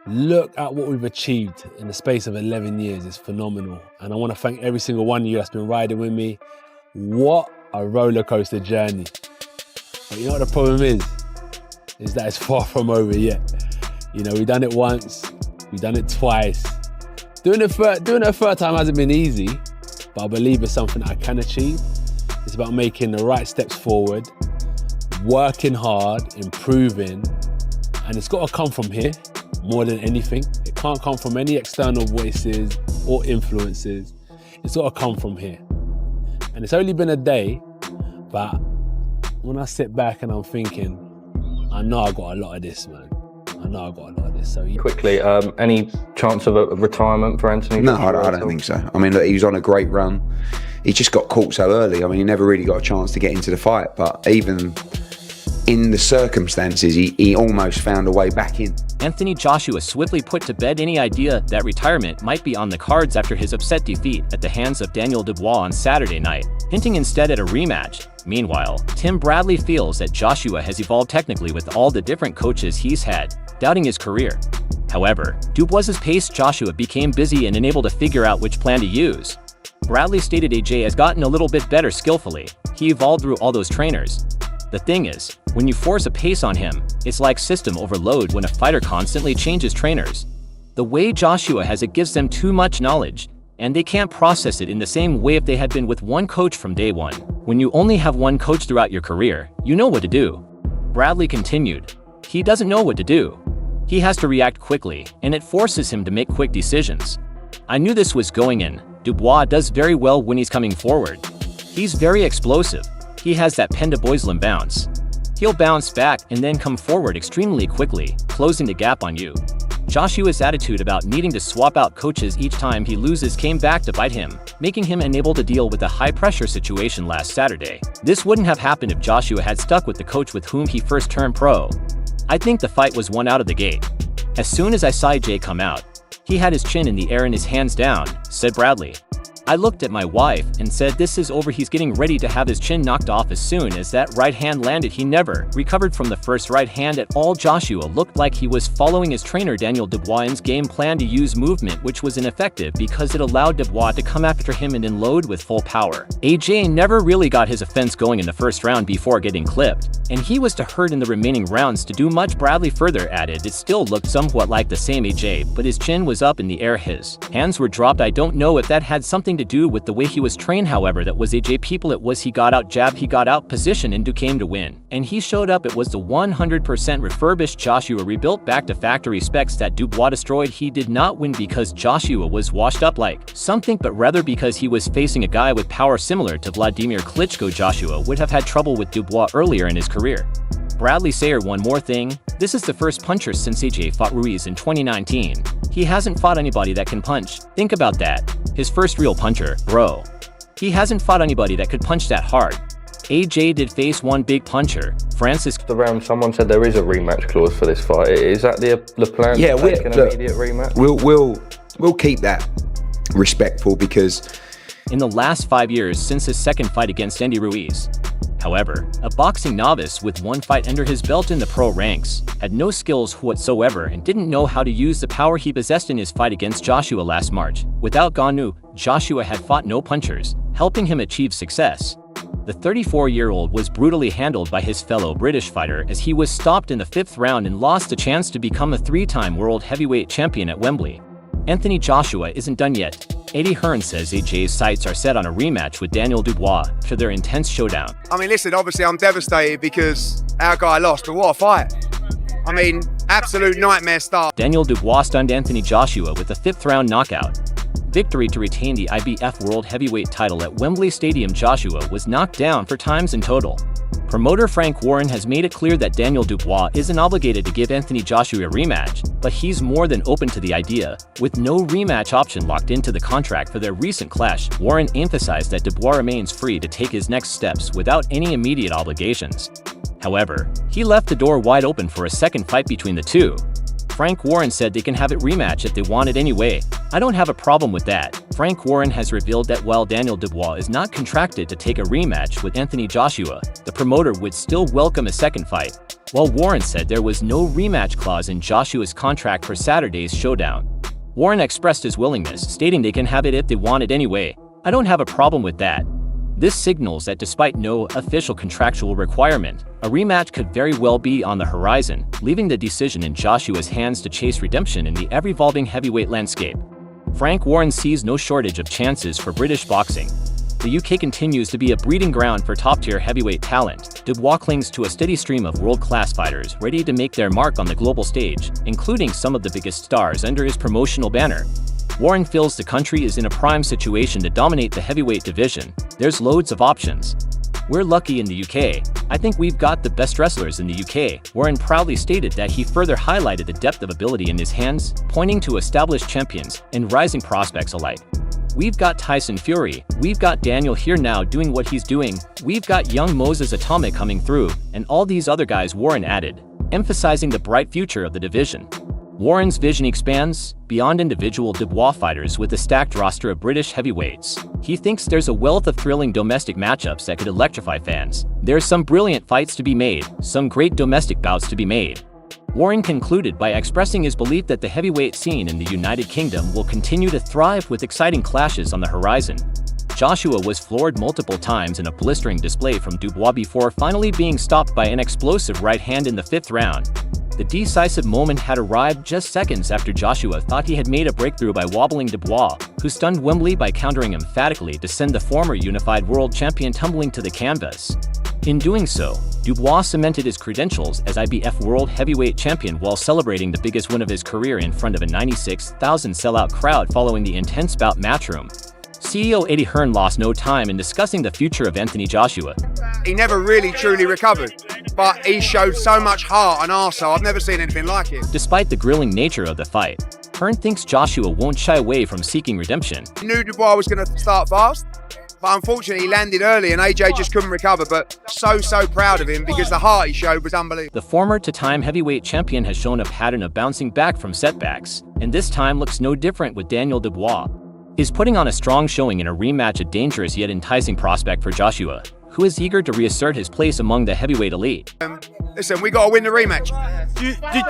Look at what we've achieved in the space of 11 years. It's phenomenal. And I want to thank every single one of you that's been riding with me. What a roller coaster journey. But you know what the problem is that it's far from over yet. You know, we've done it once, we've done it twice. Doing it a third time hasn't been easy, but I believe it's something I can achieve. It's about making the right steps forward, working hard, improving, and it's got to come from here more than anything. It can't come from any external voices or influences. It's got to come from here. And it's only been a day, but when I sit back and I'm thinking, I know I got a lot of this, man. I know I got a lot of this. So yeah. Quickly, any chance of a retirement for Anthony? No, I don't think so. I mean, look, he was on a great run. He just got caught so early. I mean, he never really got a chance to get into the fight, but even in the circumstances, he almost found a way back in. Anthony Joshua swiftly put to bed any idea that retirement might be on the cards after his upset defeat at the hands of Daniel Dubois on Saturday night, hinting instead at a rematch. Meanwhile, Tim Bradley feels that Joshua has evolved technically with all the different coaches he's had, doubting his career. However, Dubois' pace Joshua became busy and unable to figure out which plan to use. Bradley stated AJ has gotten a little bit better skillfully. He evolved through all those trainers. The thing is, when you force a pace on him, it's like system overload when a fighter constantly changes trainers. The way Joshua has it gives them too much knowledge, and they can't process it in the same way if they had been with one coach from day one. When you only have one coach throughout your career, you know what to do. Bradley continued. He doesn't know what to do. He has to react quickly, and it forces him to make quick decisions. I knew this was going in. Dubois does very well when he's coming forward. He's very explosive. He has that Pendaboislim bounce. He'll bounce back and then come forward extremely quickly, closing the gap on you. Joshua's attitude about needing to swap out coaches each time he loses came back to bite him, making him unable to deal with the high-pressure situation last Saturday. This wouldn't have happened if Joshua had stuck with the coach with whom he first turned pro. I think the fight was won out of the gate. As soon as I saw AJ come out, he had his chin in the air and his hands down, said Bradley. I looked at my wife and said this is over. He's getting ready to have his chin knocked off. As soon as that right hand landed, he never recovered from the first right hand at all. Joshua looked like he was following his trainer Daniel Dubois' game plan to use movement, which was ineffective because it allowed Dubois to come after him and unload with full power. AJ never really got his offense going in the first round before getting clipped, and he was to hurt in the remaining rounds to do much. Bradley further added it still looked somewhat like the same AJ, but his chin was up in the air. His hands were dropped. I don't know if that had something to do with the way he was trained. However, that was AJ people. It was he got out jab, he got out position and came to win. And he showed up. It was the 100% refurbished Joshua rebuilt back to factory specs that Dubois destroyed. He did not win because Joshua was washed up like something, but rather because he was facing a guy with power similar to Vladimir Klitschko. Joshua would have had trouble with Dubois earlier in his career. Bradley said one more thing. This is the first puncher since AJ fought Ruiz in 2019. He hasn't fought anybody that can punch. Think about that. His first real puncher, bro. He hasn't fought anybody that could punch that hard. AJ did face one big puncher, Francis. Around, someone said there is a rematch clause for this fight. Is that the plan? Yeah, to take an immediate rematch? We'll keep that respectful because in the last 5 years since his second fight against Andy Ruiz. However, a boxing novice with one fight under his belt in the pro ranks, had no skills whatsoever and didn't know how to use the power he possessed in his fight against Joshua last March. Without Ganu, Joshua had fought no punchers, helping him achieve success. The 34-year-old was brutally handled by his fellow British fighter as he was stopped in the 5th round and lost the chance to become a 3-time world heavyweight champion at Wembley. Anthony Joshua isn't done yet. Hearn says AJ's sights are set on a rematch with Daniel Dubois for their intense showdown. I mean, listen, obviously I'm devastated because our guy lost, but what a fight. I mean, absolute nightmare start. Daniel Dubois stunned Anthony Joshua with a 5th round knockout. Victory to retain the IBF World Heavyweight title at Wembley Stadium. Joshua was knocked down 4 times in total. Promoter Frank Warren has made it clear that Daniel Dubois isn't obligated to give Anthony Joshua a rematch, but he's more than open to the idea. With no rematch option locked into the contract for their recent clash, Warren emphasized that Dubois remains free to take his next steps without any immediate obligations. However, he left the door wide open for a second fight between the two. Frank Warren said they can have it rematch if they want it anyway. I don't have a problem with that. Frank Warren has revealed that while Daniel Dubois is not contracted to take a rematch with Anthony Joshua, the promoter would still welcome a second fight. while Warren said there was no rematch clause in Joshua's contract for Saturday's showdown. Warren expressed his willingness, stating they can have it if they want it anyway. "I don't have a problem with that." This signals that despite no official contractual requirement, a rematch could very well be on the horizon, leaving the decision in Joshua's hands to chase redemption in the ever-evolving heavyweight landscape. Frank Warren sees no shortage of chances for British boxing. The UK continues to be a breeding ground for top-tier heavyweight talent. Dubois clings to a steady stream of world-class fighters ready to make their mark on the global stage, including some of the biggest stars under his promotional banner. Warren feels the country is in a prime situation to dominate the heavyweight division. There's loads of options. "We're lucky in the UK. I think we've got the best wrestlers in the UK." Warren proudly stated that he further highlighted the depth of ability in his hands, pointing to established champions and rising prospects alike. "We've got Tyson Fury, we've got Daniel Hearn now doing what he's doing, we've got young Moses Atomic coming through, and all these other guys," Warren added, emphasizing the bright future of the division. Warren's vision expands beyond individual Dubois fighters with a stacked roster of British heavyweights. He thinks there's a wealth of thrilling domestic matchups that could electrify fans. There's some brilliant fights to be made, some great domestic bouts to be made. Warren concluded by expressing his belief that the heavyweight scene in the United Kingdom will continue to thrive with exciting clashes on the horizon. Joshua was floored multiple times in a blistering display from Dubois before finally being stopped by an explosive right hand in the 5th round. The decisive moment had arrived just seconds after Joshua thought he had made a breakthrough by wobbling Dubois, who stunned Wembley by countering emphatically to send the former unified world champion tumbling to the canvas. In doing so, Dubois cemented his credentials as IBF World Heavyweight Champion while celebrating the biggest win of his career in front of a 96,000 sellout crowd following the intense bout Matchroom. CEO Eddie Hearn lost no time in discussing the future of Anthony Joshua. He never really truly recovered, but he showed so much heart and arsehole. I've never seen anything like it. Despite the grilling nature of the fight, Hearn thinks Joshua won't shy away from seeking redemption. He knew Dubois was going to start fast, but unfortunately he landed early and AJ just couldn't recover, but so proud of him because the heart he showed was unbelievable. The former two-time heavyweight champion has shown a pattern of bouncing back from setbacks, and this time looks no different with Daniel Dubois. Is putting on a strong showing in a rematch a dangerous yet enticing prospect for Joshua, who is eager to reassert his place among the heavyweight elite. Listen, we got to win the rematch.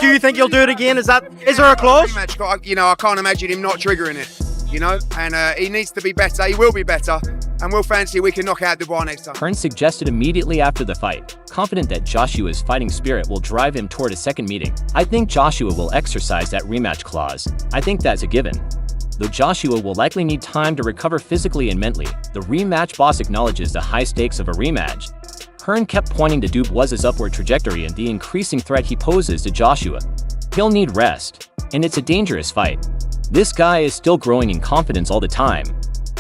Do you think you'll do it again? Is there a clause? Rematch, I can't imagine him not triggering it, and he needs to be better. He will be better, and we'll fancy we can knock out Dubois next time. Hearn suggested immediately after the fight, confident that Joshua's fighting spirit will drive him toward a second meeting. "I think Joshua will exercise that rematch clause. I think that's a given." Though Joshua will likely need time to recover physically and mentally, the rematch boss acknowledges the high stakes of a rematch. Hearn kept pointing to Dubois' upward trajectory and the increasing threat he poses to Joshua. He'll need rest, and it's a dangerous fight. This guy is still growing in confidence all the time.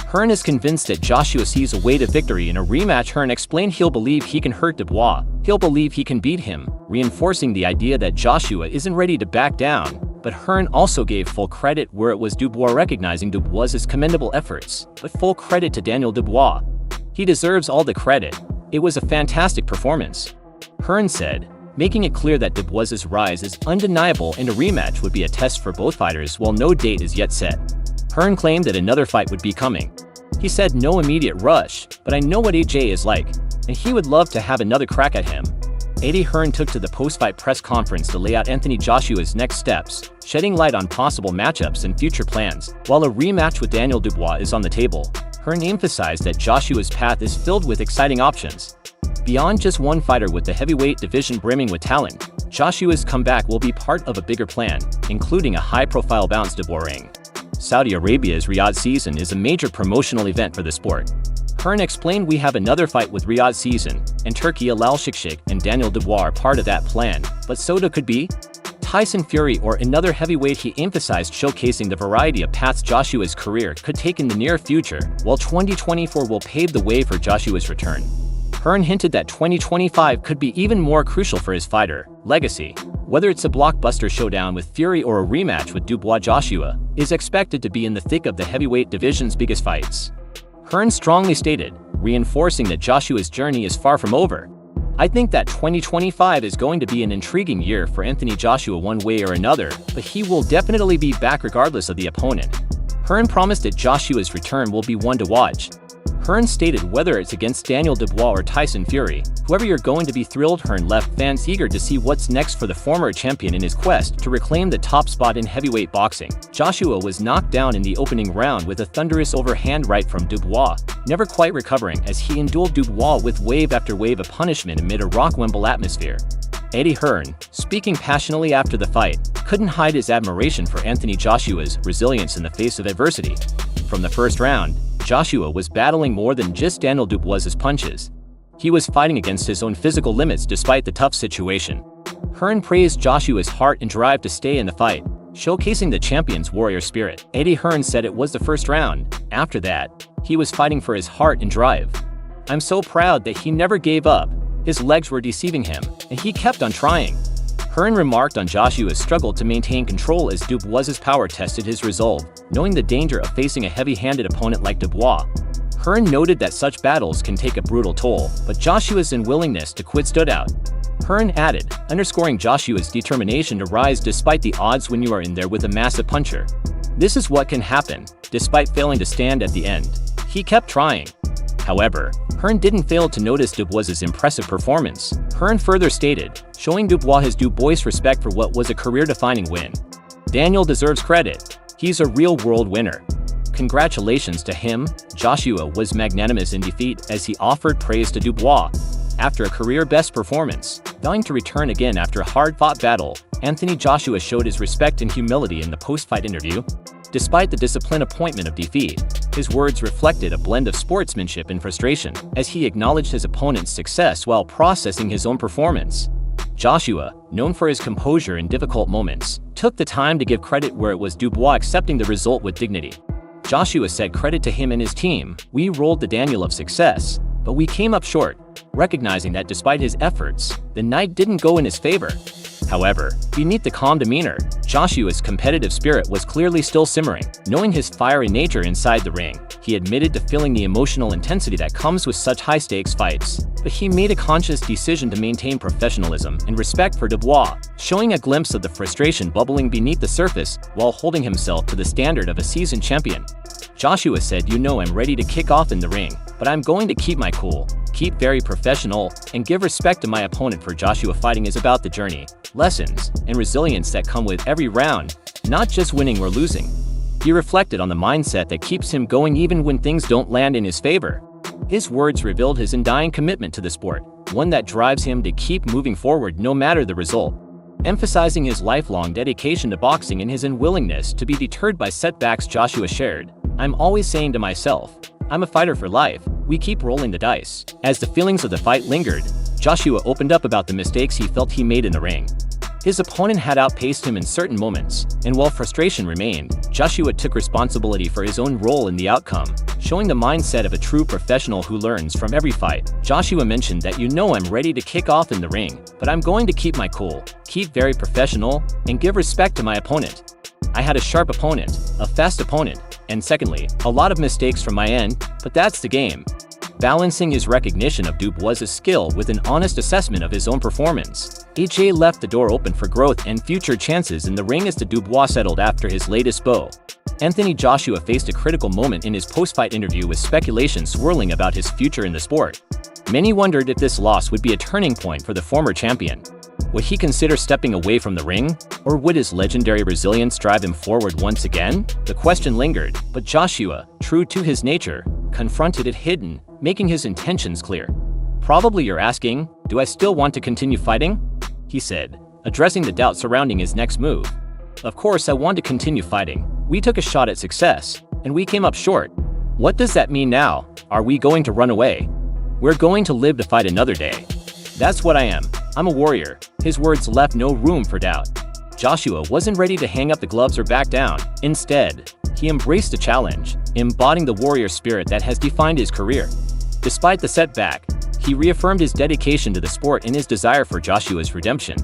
Hearn is convinced that Joshua sees a way to victory in a rematch. Hearn explained he'll believe he can hurt Dubois. He'll believe he can beat him, reinforcing the idea that Joshua isn't ready to back down. But Hearn also gave full credit where it was Dubois, recognizing Dubois' commendable efforts, but full credit to Daniel Dubois. He deserves all the credit. It was a fantastic performance, Hearn said, making it clear that Dubois' rise is undeniable and a rematch would be a test for both fighters while no date is yet set. Hearn claimed that another fight would be coming. He said no immediate rush, but I know what AJ is like, and he would love to have another crack at him. Eddie Hearn took to the post-fight press conference to lay out Anthony Joshua's next steps, shedding light on possible matchups and future plans. While a rematch with Daniel Dubois is on the table, Hearn emphasized that Joshua's path is filled with exciting options. Beyond just one fighter with the heavyweight division brimming with talent, Joshua's comeback will be part of a bigger plan, including a high-profile bounce Dubois ring. Saudi Arabia's Riyadh season is a major promotional event for the sport. Hearn explained we have another fight with Riyadh season, and Turkey Alal Shikshik and Daniel Dubois are part of that plan, but Soda could be Tyson Fury or another heavyweight. He emphasized showcasing the variety of paths Joshua's career could take in the near future, while 2024 will pave the way for Joshua's return. Hearn hinted that 2025 could be even more crucial for his fighter legacy. Whether it's a blockbuster showdown with Fury or a rematch with Dubois, Joshua is expected to be in the thick of the heavyweight division's biggest fights. Hearn strongly stated, reinforcing that Joshua's journey is far from over. I think that 2025 is going to be an intriguing year for Anthony Joshua one way or another, but he will definitely be back regardless of the opponent. Hearn promised that Joshua's return will be one to watch. Hearn stated whether it's against Daniel Dubois or Tyson Fury, whoever you're going to be thrilled. Hearn left fans eager to see what's next for the former champion in his quest to reclaim the top spot in heavyweight boxing. Joshua was knocked down in the opening round with a thunderous overhand right from Dubois, never quite recovering as he endured Dubois with wave after wave of punishment amid a rock-wimble atmosphere. Eddie Hearn, speaking passionately after the fight, couldn't hide his admiration for Anthony Joshua's resilience in the face of adversity. From the first round, Joshua was battling more than just Daniel Dubois' punches. He was fighting against his own physical limits despite the tough situation. Hearn praised Joshua's heart and drive to stay in the fight, showcasing the champion's warrior spirit. Eddie Hearn said it was the first round. After that, he was fighting for his heart and drive. "I'm so proud that he never gave up. His legs were deceiving him, and he kept on trying." Hearn remarked on Joshua's struggle to maintain control as Dubois' power tested his resolve, knowing the danger of facing a heavy-handed opponent like Dubois. Hearn noted that such battles can take a brutal toll, but Joshua's unwillingness to quit stood out. Hearn added, underscoring Joshua's determination to rise despite the odds when you are in there with a massive puncher. "This is what can happen, despite failing to stand at the end. He kept trying." However, Hearn didn't fail to notice Dubois' impressive performance. Hearn further stated, showing Dubois his Dubois respect for what was a career-defining win. "Daniel deserves credit. He's a real-world winner. Congratulations to him." Joshua was magnanimous in defeat as he offered praise to Dubois. After a career-best performance, vowing to return again after a hard-fought battle, Anthony Joshua showed his respect and humility in the post-fight interview. Despite the disciplined appointment of defeat, his words reflected a blend of sportsmanship and frustration, as he acknowledged his opponent's success while processing his own performance. Joshua, known for his composure in difficult moments, took the time to give credit where it was Dubois, accepting the result with dignity. Joshua said credit to him and his team. "We rolled the Daniel of success, but we came up short," recognizing that despite his efforts, the night didn't go in his favor. However, beneath the calm demeanor, Joshua's competitive spirit was clearly still simmering. Knowing his fiery nature inside the ring, he admitted to feeling the emotional intensity that comes with such high-stakes fights. But he made a conscious decision to maintain professionalism and respect for Dubois, showing a glimpse of the frustration bubbling beneath the surface while holding himself to the standard of a seasoned champion. Joshua said, "You know I'm ready to kick off in the ring, but I'm going to keep my cool, keep very professional, and give respect to my opponent." For Joshua, fighting is about the journey, lessons, and resilience that come with every round, not just winning or losing. He reflected on the mindset that keeps him going even when things don't land in his favor. His words revealed his undying commitment to the sport, one that drives him to keep moving forward no matter the result. Emphasizing his lifelong dedication to boxing and his unwillingness to be deterred by setbacks, Joshua shared, "I'm always saying to myself, I'm a fighter for life. We keep rolling the dice." As the feelings of the fight lingered, Joshua opened up about the mistakes he felt he made in the ring. His opponent had outpaced him in certain moments, and while frustration remained, Joshua took responsibility for his own role in the outcome, showing the mindset of a true professional who learns from every fight. Joshua mentioned that, "You know I'm ready to kick off in the ring, but I'm going to keep my cool, keep very professional, and give respect to my opponent. I had a sharp opponent, a fast opponent, and secondly, a lot of mistakes from my end, but that's the game." Balancing his recognition of Dubois' skill with an honest assessment of his own performance, AJ left the door open for growth and future chances in the ring as Dubois settled after his latest bout. Anthony Joshua faced a critical moment in his post-fight interview, with speculation swirling about his future in the sport. Many wondered if this loss would be a turning point for the former champion. Would he consider stepping away from the ring, or would his legendary resilience drive him forward once again? The question lingered, but Joshua, true to his nature, confronted it hidden, making his intentions clear. "Probably you're asking, do I still want to continue fighting?" he said, addressing the doubt surrounding his next move. "Of course I want to continue fighting. We took a shot at success, and we came up short. What does that mean now? Are we going to run away? We're going to live to fight another day. That's what I am. I'm a warrior." His words left no room for doubt. Joshua wasn't ready to hang up the gloves or back down. Instead, he embraced the challenge, embodying the warrior spirit that has defined his career. Despite the setback, he reaffirmed his dedication to the sport and his desire for Joshua's redemption.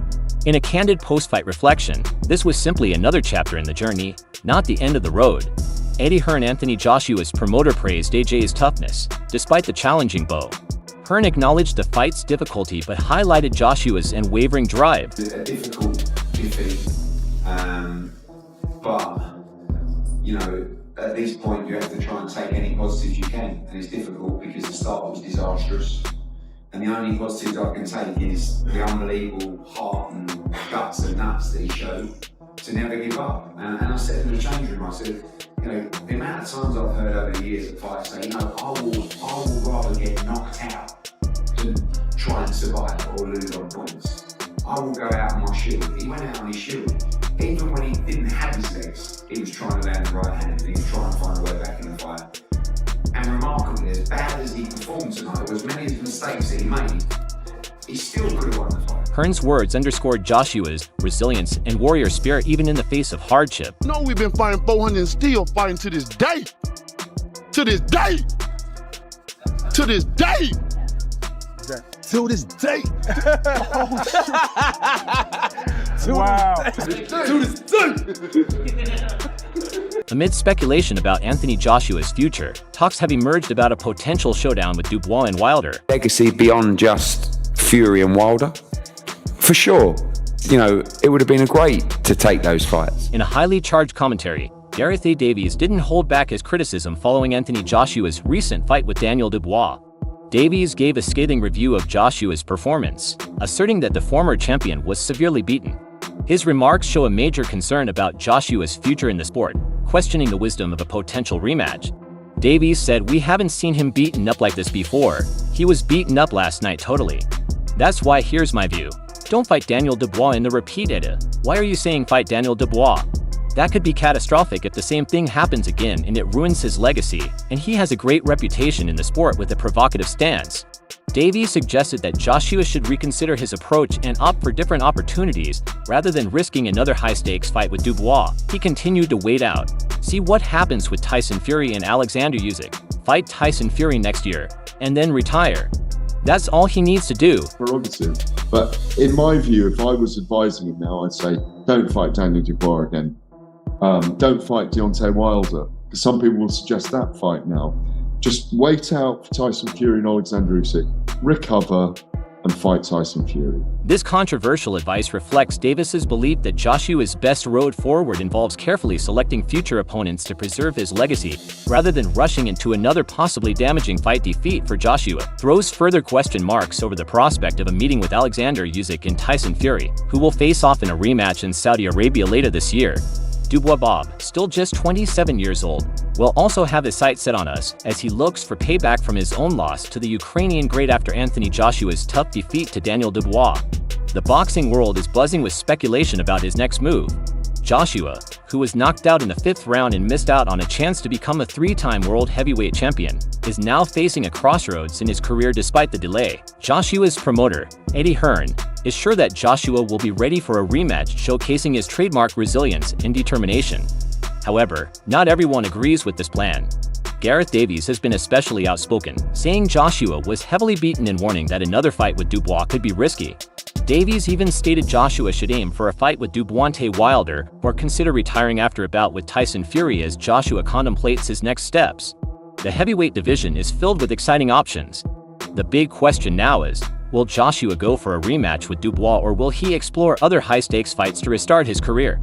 In a candid post-fight reflection, this was simply another chapter in the journey, not the end of the road. Eddie Hearn, Anthony Joshua's promoter, praised AJ's toughness, despite the challenging bout. Hearn acknowledged the fight's difficulty but highlighted Joshua's unwavering drive. A difficult defeat, but at this point you have to try and take any positives you can, and it's difficult because the start was disastrous. And the only positives I can take is the unbelievable heart and guts and nuts that he showed to never give up. And I said in the change room, I said, you know, the amount of times I've heard over the years at fights say, you know, I will rather get knocked out than try and survive or lose on points. I will go out on my shield. He went out on his shield. Even when he didn't have his legs, he was trying to land the right hand and he was trying to find a way back in the fight. And remarkably, as bad as he performed tonight, or as many mistakes that he made, he still could have won the fight. Hearn's words underscored Joshua's resilience and warrior spirit even in the face of hardship. No, we've been fighting 400 and still fighting to this day. To this day. To this day. To this day. Wow. Amid speculation about Anthony Joshua's future, talks have emerged about a potential showdown with Dubois and Wilder. Legacy beyond just Fury and Wilder, for sure. You know, it would have been great to take those fights. In a highly charged commentary, Gareth A. Davies didn't hold back his criticism following Anthony Joshua's recent fight with Daniel Dubois. Davies gave a scathing review of Joshua's performance, asserting that the former champion was severely beaten. His remarks show a major concern about Joshua's future in the sport, questioning the wisdom of a potential rematch. Davies said, "We haven't seen him beaten up like this before. He was beaten up last night totally. That's why here's my view. Don't fight Daniel Dubois in the repeat era. Why are you saying fight Daniel Dubois? That could be catastrophic if the same thing happens again and it ruins his legacy, and he has a great reputation in the sport with a provocative stance." Davies suggested that Joshua should reconsider his approach and opt for different opportunities rather than risking another high-stakes fight with Dubois. He continued to wait out. See what happens with Tyson Fury and Alexander Usyk. Fight Tyson Fury next year, and then retire. That's all he needs to do. Prerogative. But in my view, if I was advising him now, I'd say, don't fight Daniel Dubois again. Don't fight Deontay Wilder. Because some people will suggest that fight now. Just wait out for Tyson Fury and Alexander Usyk. Recover and fight Tyson Fury. This controversial advice reflects Davis's belief that Joshua's best road forward involves carefully selecting future opponents to preserve his legacy, rather than rushing into another possibly damaging fight. Defeat for Joshua throws further question marks over the prospect of a meeting with Alexander Usyk and Tyson Fury, who will face off in a rematch in Saudi Arabia later this year. Dubois Bob, still just 27 years old, will also have his sights set on us as he looks for payback from his own loss to the Ukrainian great after Anthony Joshua's tough defeat to Daniel Dubois. The boxing world is buzzing with speculation about his next move. Joshua, who was knocked out in the 5th round and missed out on a chance to become a 3-time world heavyweight champion, is now facing a crossroads in his career despite the delay. Joshua's promoter, Eddie Hearn, is sure that Joshua will be ready for a rematch showcasing his trademark resilience and determination. However, not everyone agrees with this plan. Gareth Davies has been especially outspoken, saying Joshua was heavily beaten and warning that another fight with Dubois could be risky. Davies even stated Joshua should aim for a fight with Deontay Wilder or consider retiring after a bout with Tyson Fury as Joshua contemplates his next steps. The heavyweight division is filled with exciting options. The big question now is, will Joshua go for a rematch with Dubois or will he explore other high-stakes fights to restart his career?